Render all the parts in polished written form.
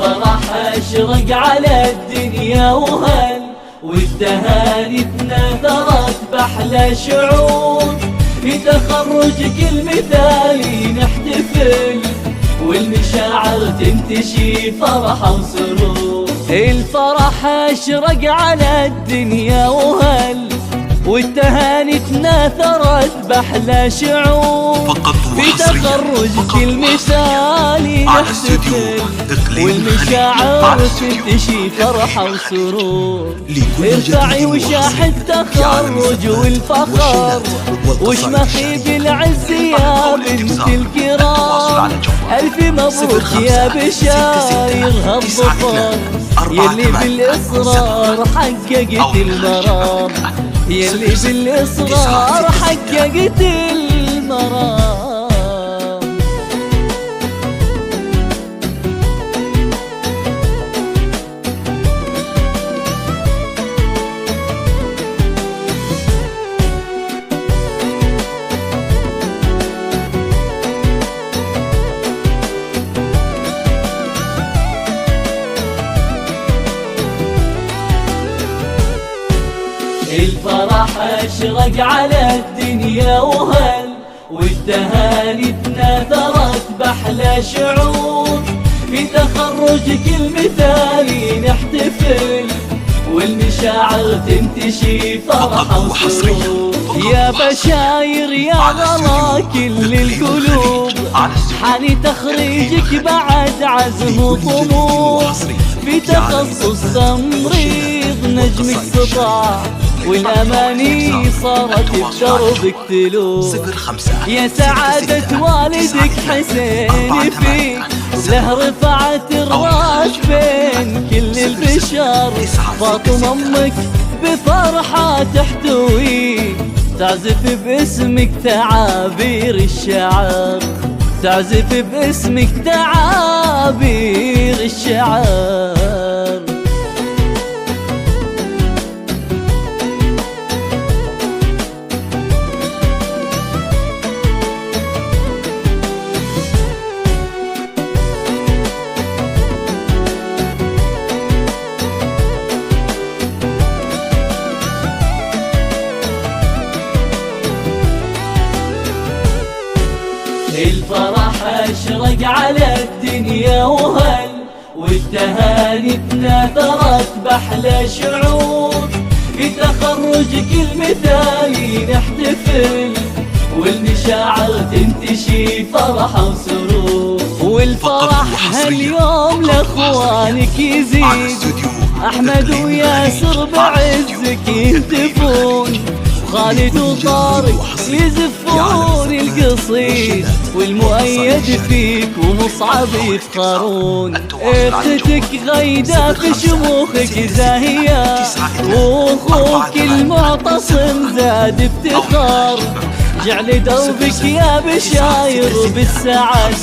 الفرح أشرق على الدنيا وهل، والتهاني تناثرت بأحلى شعور، في تخرجك المثالي نحتفل، والمشاعر تنتشي فرحة وسرور. الفرح أشرق على الدنيا وهل، والتهاني تناثرت بأحلى شعور، في تخرجك المثالي نحتفل، والمشاعر تنتشي فرحة وسرور. ارفعي وشاح التخرج والفخر، واشمخي بالعز يا بنت الكرام، ألف مبروك يا بشاير هالظفر، يلي بالإصرار حققت المرام، يلي بالإصرار حققت المرام. الفرح أشرق على الدنيا وهل، والتهاني تناثرت بأحلى شعور، في تخرجك المثالي نحتفل، والمشاعر تنتشي فرحة وسرور. يا بشاير يا غلا كل القلوب، حاني تخريجك بعد عزم وطموح، في تخصص تمريض نجمك سطع، والأماني صارت بدربك تلوح. يا سعادة والدك حسين فيك، له رفعت الراس بين كل البشر، فاطمة أمك بفرحة تحتويك، تعزف باسمك تعابير الشعر، تعزف باسمك تعابير الشعر. الفرح أشرق على الدنيا وهل، والتهاني تناثرت بأحلى شعور، في تخرجك المثالي نحتفل، والمشاعر تنتشي فرحة وسرور. والفرح هاليوم لأخوانك يزيد، أحمد وياسر بعزك يهتفون، خالد وطارق يزفون القصيد، والمؤيد فيك ومصعب يفخرون. اختك غيدة في شموخك زاهية، واخوك المعتصم زاد افتخار، جعل دربك يا بشاير بالسعد،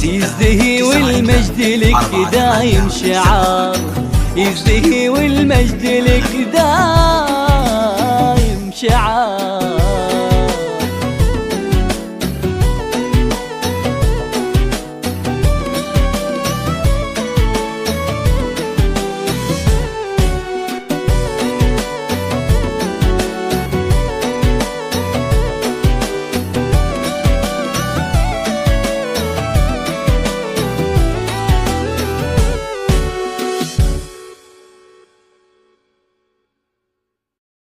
يزدهي والمجد لك دايم شعار، يزدهي والمجد لك دايم شعار.